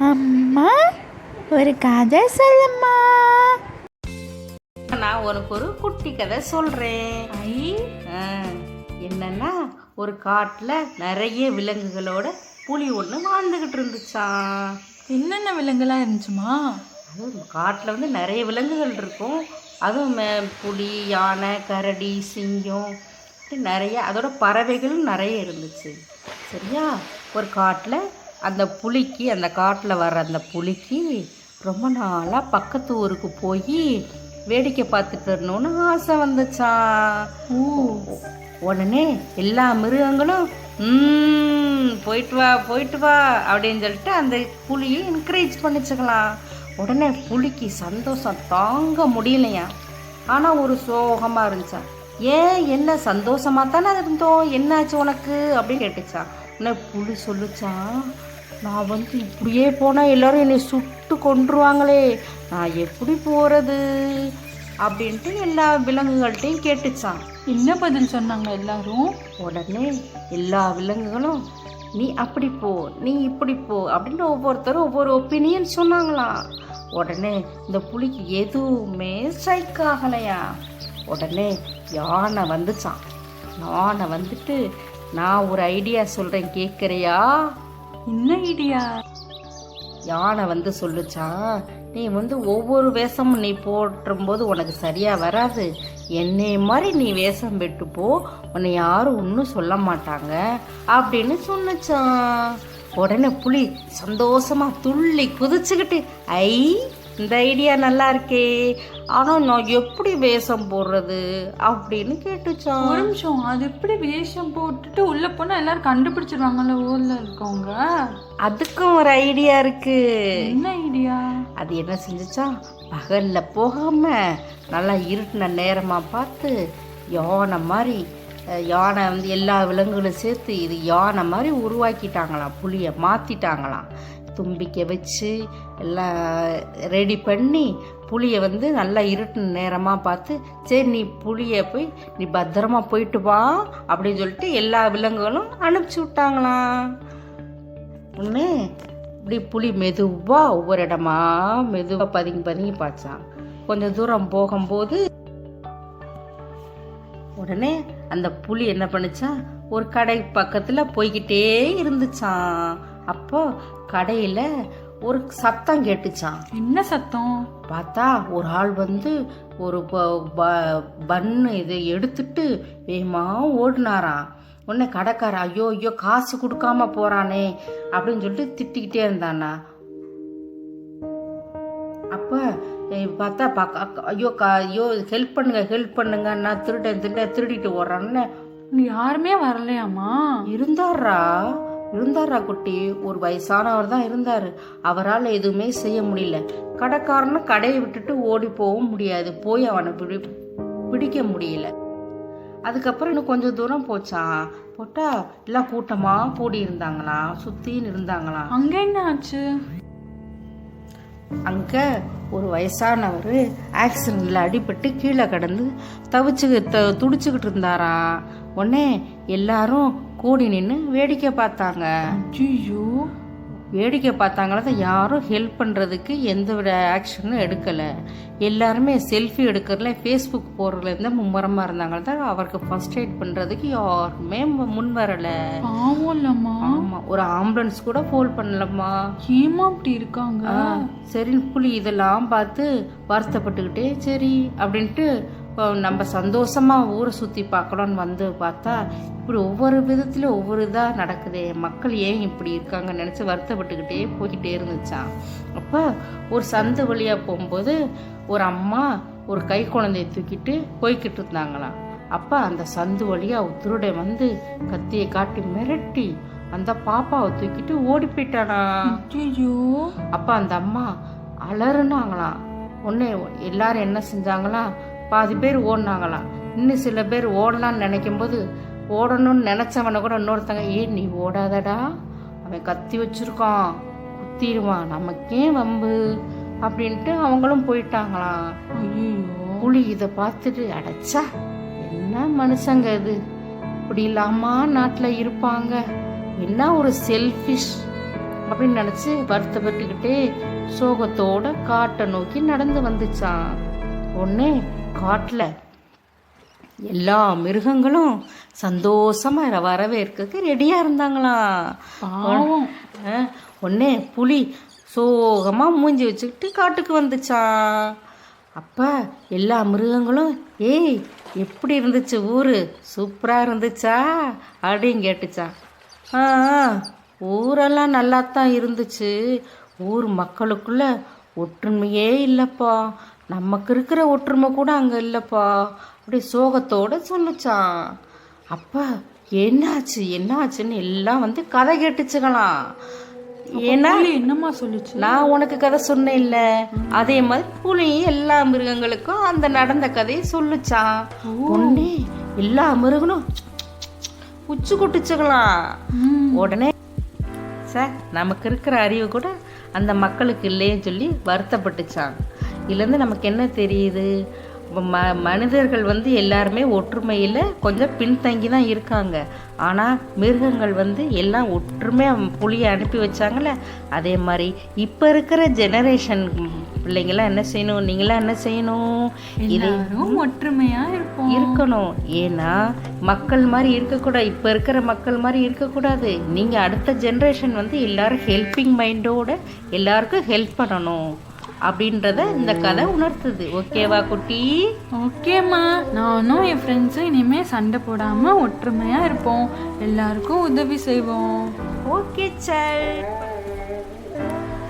அம்மா ஒரு கதை சொல்லுமா. நான் உனக்கு ஒரு குட்டி கதை சொல்றேன். என்னன்னா, ஒரு காட்டுல நிறைய விலங்குகளோட புலி ஒன்று வாழ்ந்துகிட்டு இருந்துச்சான். என்னென்ன விலங்குலாம் இருந்துச்சுமா? அதுவும் காட்டில் வந்து நிறைய விலங்குகள் இருக்கும். அதுவும் புலி, யானை, கரடி, சிங்கம், நிறைய அதோட பறவைகளும் நிறைய இருந்துச்சு. சரியா? ஒரு காட்டில் அந்த காட்டில் வர்ற அந்த புலிக்கு ரொம்ப நாளாக பக்கத்து ஊருக்கு போய் வேடிக்கை பார்த்துட்டு வரணும்னு ஆசை வந்துச்சான். உடனே எல்லா மிருகங்களும் போயிட்டு வா போயிட்டு வா அப்படின்னு சொல்லிட்டு அந்த புலியை என்கரேஜ் பண்ணிச்சுக்கலாம். உடனே புலிக்கு சந்தோஷம் தாங்க முடியலையா. ஆனால் ஒரு சோகமாக இருந்துச்சான். ஏன், என்ன சந்தோஷமாக தானே இருந்தோம், என்னாச்சு உனக்கு அப்படின்னு கேட்டுச்சான். உடனே புலி சொல்லிச்சான், நான் வந்து இப்படியே போனால் எல்லோரும் என்னை சுட்டு கொன்றுவாங்களே, நான் எப்படி போகிறது அப்படின்ட்டு எல்லா விலங்குகள்கிட்டையும் கேட்டுச்சான். என்ன பதில் சொன்னாங்க எல்லாரும்? உடனே எல்லா விலங்குகளும் நீ அப்படி போ, நீ இப்படி போ அப்படின்னு ஒவ்வொருத்தரும் ஒவ்வொரு ஒப்பீனியன் சொன்னாங்களாம். உடனே இந்த புலிக்கு எதுவுமே ஸ்ட்ரைக் ஆகலையா. உடனே யானை வந்துச்சான். யானை வந்துட்டு, நான் ஒரு ஐடியா சொல்கிறேன், கேட்குறியா? என்ன ஐடியா? யானை வந்து சொல்லுச்சான், நீ வந்து ஒவ்வொரு வேஷமும் நீ போடும்போது உனக்கு சரியாக வராது, என்னை மாதிரி நீ வேஷம் பெட்டு போ, உன்னை யாரும் ஒன்றும் சொல்ல மாட்டாங்க அப்படின்னு சொன்னிச்சான். உடனே புலி சந்தோஷமாக துள்ளி குதிச்சுக்கிட்டு, இந்த ஐடியா நல்லா இருக்கே, ஆனால் நான் எப்படி வேஷம் போடுறது அப்படின்னு கேட்டுச்சான். ஒரு நிமிஷம், அது எப்படி வேஷம் போட்டுட்டு உள்ள போனா எல்லாரும் கண்டுபிடிச்சிருவாங்கல்ல ஊர்ல இருக்கவங்க? அதுக்கும் ஒரு ஐடியா இருக்கு. என்ன ஐடியா? அது என்ன செஞ்சுச்சா, பகல்ல போகாம நல்லா இருட்டின நேரமா பார்த்து யானை வந்து எல்லா விலங்குகளும் சேர்த்து இது யானை மாதிரி உருவாக்கிட்டாங்களாம். புளியை மாற்றிட்டாங்களாம். தும்பிக்கை வச்சு எல்லாம் ரெடி பண்ணி புளியை வந்து நல்லா இருட்டின நேரமாக பார்த்து, சரி நீ புளியை போய் நீ பத்திரமா போயிட்டு வா அப்படின்னு சொல்லிட்டு எல்லா விலங்குகளும் அனுப்பிச்சி விட்டாங்களாம். உடனே இப்படி புளி மெதுவாக ஒவ்வொரு இடமா மெதுவாக பதுங்கி பார்த்தான். கொஞ்சம் தூரம் போகும்போது உடனே அந்த புலி என்ன பண்ணுச்சா, ஒரு கடை பக்கத்தில் போய்கிட்டே இருந்துச்சான். அப்போ கடையில் ஒரு சத்தம் கேட்டுச்சான். என்ன சத்தம்? பார்த்தா ஒரு ஆள் வந்து ஒரு பன்னு இதை எடுத்துட்டு வேகமா ஓடினாராம். உடனே கடைக்கார, ஐயோ ஐயோ காசு கொடுக்காம போறானே அப்படின்னு சொல்லிட்டு திட்டிக்கிட்டே இருந்தானா. அப்ப பார்த்தா ஐயோ ஹெல்ப் பண்ணுங்க, நான் திருடிட்டு ஓடுறான்னு. யாருமே வரலையாமா? இருந்தாரா குட்டி, ஒரு வயசானவர் தான் இருந்தாரு. அவரால் எதுவுமே செய்ய முடியல. கடைக்காரனை கடையை விட்டுட்டு ஓடி போகவும் முடியாது, போய் அவனை பிடிக்க முடியல. அதுக்கப்புறம் இன்னும் கொஞ்சம் தூரம் போட்டா எல்லாம் கூட்டமா கூடி இருந்தாங்களாம், சுத்தின்னு இருந்தாங்களாம். அங்க என்ன ஆச்சு? அங்க ஒரு வயசானவர் ஆக்சிடென்ட்ல அடிபட்டு கீழே கடந்து துடிச்சுக்கிட்டு இருந்தாராம். உடனே எல்லாரும் கூடி நின்று வேடிக்கை பார்த்தாங்க. ஐயோ, வேடிக்கை பார்த்தாங்களா தான், யாரும் ஹெல்ப் பண்ணுறதுக்கு எந்த வித ஆக்ஷனும் எடுக்கலை. எல்லாருமே செல்ஃபி எடுக்கிறதுல ஃபேஸ்புக் போடுறதுல இருந்தால் மும்முரமாக இருந்தாங்களா தான், அவருக்கு ஃபர்ஸ்ட் எய்ட் பண்ணுறதுக்கு யாருமே முன் வரலை. ஆமாம், ஒரு ஆம்புலன்ஸ் கூட ஃபோன் பண்ணலம்மா. ஏமா அப்படி இருக்காங்க? சரி புலி இதெல்லாம் பார்த்து வருத்தப்பட்டுக்கிட்டே சரி அப்படின்ட்டு நம்ம சந்தோஷமாக ஊரை சுற்றி பார்க்கலான்னு வந்து பார்த்தா இப்படி ஒவ்வொரு விதத்துலையும் ஒவ்வொரு இதாக நடக்குது, மக்கள் ஏன் இப்படி இருக்காங்கன்னு நினச்சி வருத்தப்பட்டுக்கிட்டே போய்கிட்டே இருந்துச்சான். அப்போ ஒரு சந்து வழியாக போகும்போது ஒரு அம்மா ஒரு கை குழந்தைய தூக்கிட்டு போய்கிட்டு இருந்தாங்களாம். அப்போ அந்த சந்து வழியாக திருடன் வந்து கத்தியை காட்டி மிரட்டி அந்த பாப்பாவை தூக்கிட்டு ஓடி போயிட்டானா. அப்போ அந்த அம்மா அலறுனாங்களாம். உடனே எல்லாரும் என்ன செஞ்சாங்களாம், பாதி பேர் ஓடினாங்களாம். இன்னும் சில பேர் ஓடலான்னு நினைக்கும் போது, ஓடணும்னு நினச்சவனை கூட இன்னொருத்தங்க, ஏன் நீ ஓடாதடா, அவன் கத்தி வச்சிருக்கான், குத்திடுவான், நமக்கே வம்பு அப்படின்ட்டு அவங்களும் போயிட்டாங்களாம். புலி இதை பார்த்துட்டு, அடைச்சா என்ன மனுஷங்க இது, இப்படி இல்லாமா நாட்டில் இருப்பாங்க, என்ன ஒரு செல்ஃபிஷ் அப்படின்னு நினச்சி வருத்தப்பட்டுக்கிட்டே சோகத்தோட காட்டை நோக்கி நடந்து வந்துச்சான். உடனே காட்டில் எல்லா மிருகங்களும் சந்தோஷமா வரவேற்கிறதுக்கு ரெடியாக இருந்தாங்களாம். உடனே புலி சோகமாக மூஞ்சி வச்சுக்கிட்டு காட்டுக்கு வந்துச்சான். அப்போ எல்லா மிருகங்களும் ஏய் எப்படி இருந்துச்சு ஊர், சூப்பராக இருந்துச்சா அப்படின்னு கேட்டுச்சான். ஊரெல்லாம் நல்லாத்தான் இருந்துச்சு, ஊர் மக்களுக்குள்ள ஒற்றுமையே இல்லைப்பா, நமக்கு இருக்கிற ஒற்றுமை கூட அங்கே இல்லைப்பா அப்படி சோகத்தோடு சொல்லுச்சான். அப்போ என்னாச்சுன்னு எல்லாம் வந்து கதை கேட்டுச்சுக்கலாம். ஏன்னா என்னம்மா சொல்லுச்சு, நான் உனக்கு கதை சொன்னேன் இல்ல, அதே மாதிரி புலியும் எல்லா மிருகங்களுக்கும் அந்த நடந்த கதையை சொல்லுச்சான். உடனே எல்லா மிருகங்களும் உச்சு கொட்டுச்சுக்கலாம். உடனே சார் நமக்கு இருக்கிற அறிவு கூட அந்த மக்களுக்கு இல்லைன்னு சொல்லி வருத்தப்பட்டுச்சான். இதுலேருந்து நமக்கு என்ன தெரியுது, மனிதர்கள் வந்து எல்லாருமே ஒற்றுமையில் கொஞ்சம் பின்தங்கி தான் இருக்காங்க. ஆனால் மிருகங்கள் வந்து எல்லாம் ஒற்றுமையாக புலியை அனுப்பி வச்சாங்கல்ல, அதே மாதிரி இப்போ இருக்கிற ஜெனரேஷன் பிள்ளைங்களாம் என்ன செய்யணும், நீங்களாம் என்ன செய்யணும், எல்லாரும் ஒற்றுமையா இருக்கணும். ஏன்னா மக்கள் மாதிரி இருக்கக்கூடாது, இப்போ இருக்கிற மக்கள் மாதிரி இருக்கக்கூடாது. நீங்கள் அடுத்த ஜெனரேஷன் வந்து எல்லாரும் ஹெல்பிங் மைண்டோட எல்லாருக்கும் ஹெல்ப் பண்ணணும் அப்படின்றத இந்த கதை உணர்த்துது. ஓகேவா குட்டி? ஓகேம்மா, நானும் என் ஃப்ரெண்ட்ஸும் இனிமேல் சண்டை போடாமல் ஒற்றுமையாக இருப்போம், எல்லாருக்கும் உதவி செய்வோம். Okay sir.